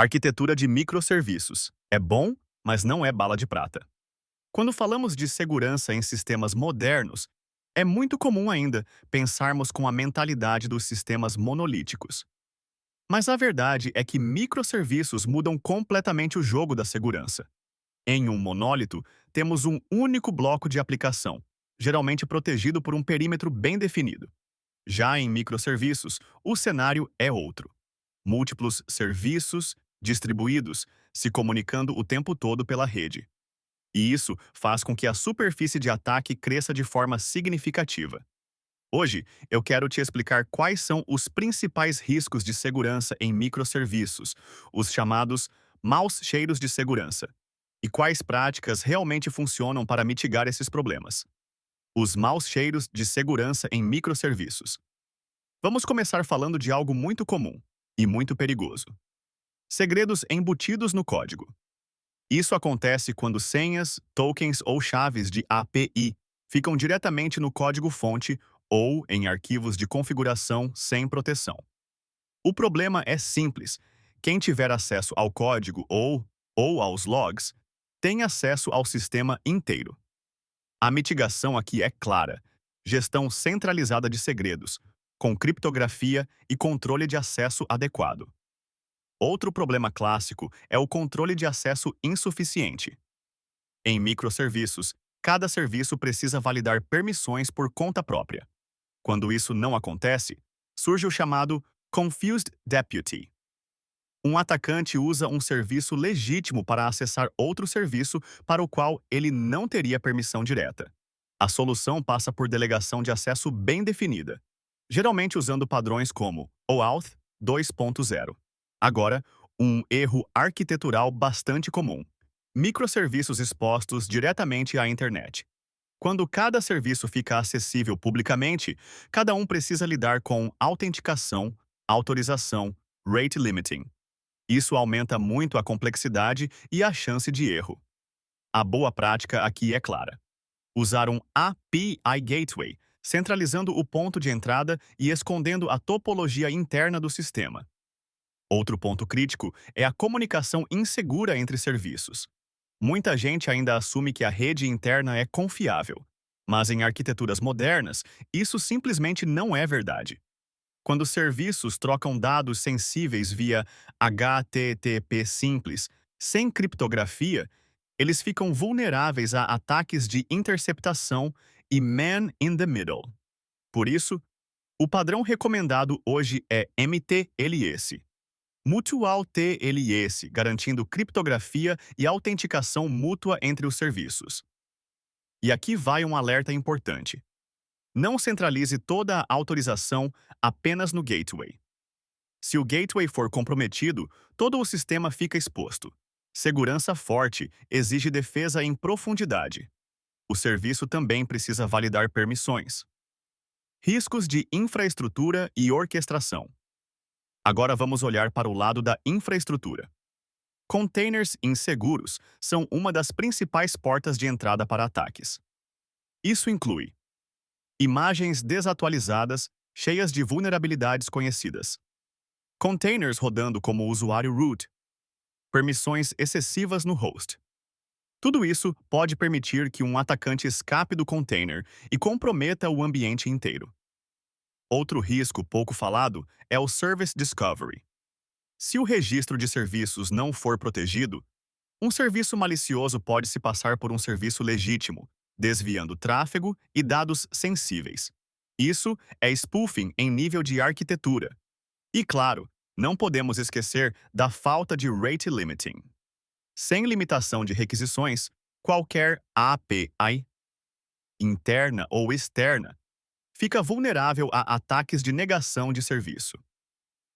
Arquitetura de microserviços. É bom, mas não é bala de prata. Quando falamos de segurança em sistemas modernos, é muito comum ainda pensarmos com a mentalidade dos sistemas monolíticos. Mas a verdade é que microserviços mudam completamente o jogo da segurança. Em um monólito, temos um único bloco de aplicação, geralmente protegido por um perímetro bem definido. Já em microserviços, o cenário é outro. Múltiplos serviços distribuídos se comunicando o tempo todo pela rede. E isso faz com que a superfície de ataque cresça de forma significativa. Hoje, eu quero te explicar quais são os principais riscos de segurança em microserviços, os chamados maus cheiros de segurança, e quais práticas realmente funcionam para mitigar esses problemas. Os maus cheiros de segurança em microserviços. Vamos começar falando de algo muito comum e muito perigoso: segredos embutidos no código. Isso acontece quando senhas, tokens ou chaves de API ficam diretamente no código-fonte ou em arquivos de configuração sem proteção. O problema é simples. Quem tiver acesso ao código ou aos logs tem acesso ao sistema inteiro. A mitigação aqui é clara: gestão centralizada de segredos, com criptografia e controle de acesso adequado. Outro problema clássico é o controle de acesso insuficiente. Em microserviços, cada serviço precisa validar permissões por conta própria. Quando isso não acontece, surge o chamado Confused Deputy. Um atacante usa um serviço legítimo para acessar outro serviço para o qual ele não teria permissão direta. A solução passa por delegação de acesso bem definida, geralmente usando padrões como OAuth 2.0. Agora, um erro arquitetural bastante comum: microserviços expostos diretamente à internet. Quando cada serviço fica acessível publicamente, cada um precisa lidar com autenticação, autorização, rate limiting. Isso aumenta muito a complexidade e a chance de erro. A boa prática aqui é clara: usar um API Gateway, centralizando o ponto de entrada e escondendo a topologia interna do sistema. Outro ponto crítico é a comunicação insegura entre serviços. Muita gente ainda assume que a rede interna é confiável, mas em arquiteturas modernas, isso simplesmente não é verdade. Quando serviços trocam dados sensíveis via HTTP simples, sem criptografia, eles ficam vulneráveis a ataques de interceptação e man in the middle. Por isso, o padrão recomendado hoje é MTLS. Mutual TLS, garantindo criptografia e autenticação mútua entre os serviços. E aqui vai um alerta importante: não centralize toda a autorização apenas no gateway. Se o gateway for comprometido, todo o sistema fica exposto. Segurança forte exige defesa em profundidade. O serviço também precisa validar permissões. Riscos de infraestrutura e orquestração. Agora vamos olhar para o lado da infraestrutura. Containers inseguros são uma das principais portas de entrada para ataques. Isso inclui imagens desatualizadas, cheias de vulnerabilidades conhecidas, containers rodando como usuário root, permissões excessivas no host. Tudo isso pode permitir que um atacante escape do container e comprometa o ambiente inteiro. Outro risco pouco falado é o Service Discovery. Se o registro de serviços não for protegido, um serviço malicioso pode se passar por um serviço legítimo, desviando tráfego e dados sensíveis. Isso é spoofing em nível de arquitetura. E claro, não podemos esquecer da falta de rate limiting. Sem limitação de requisições, qualquer API, interna ou externa, fica vulnerável a ataques de negação de serviço.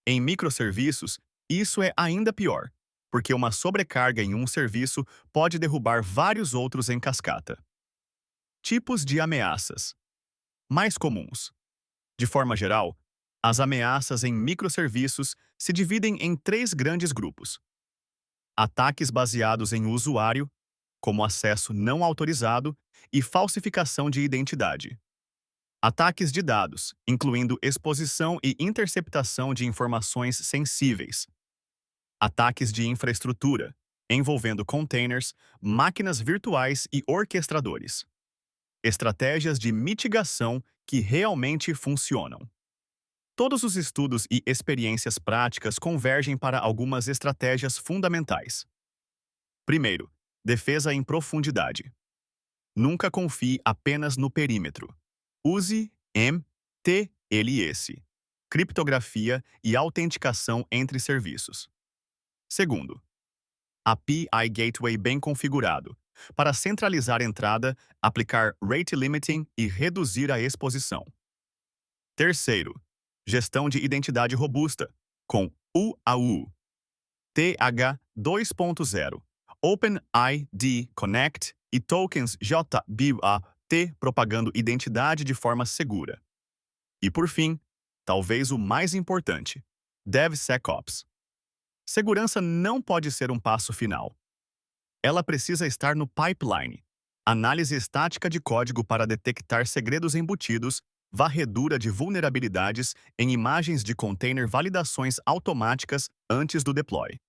Em microserviços, isso é ainda pior, porque uma sobrecarga em um serviço pode derrubar vários outros em cascata. Tipos de ameaças mais comuns. De forma geral, as ameaças em microserviços se dividem em três grandes grupos: ataques baseados em usuário, como acesso não autorizado e falsificação de identidade; ataques de dados, incluindo exposição e interceptação de informações sensíveis; Ataques de infraestrutura, envolvendo containers, máquinas virtuais e orquestradores. Estratégias de mitigação que realmente funcionam. Todos os estudos e experiências práticas convergem para algumas estratégias fundamentais. Primeiro, defesa em profundidade. Nunca confie apenas no perímetro. Use MTLS, criptografia e autenticação entre serviços. Segundo, API Gateway bem configurado, para centralizar a entrada, aplicar rate limiting e reduzir a exposição. Terceiro, gestão de identidade robusta, com UAU, TH 2.0, OpenID Connect e tokens JBAT propagando identidade de forma segura. E por fim, talvez o mais importante, DevSecOps. Segurança não pode ser um passo final. Ela precisa estar no pipeline. Análise estática de código para detectar segredos embutidos, varredura de vulnerabilidades em imagens de container, validações automáticas antes do deploy.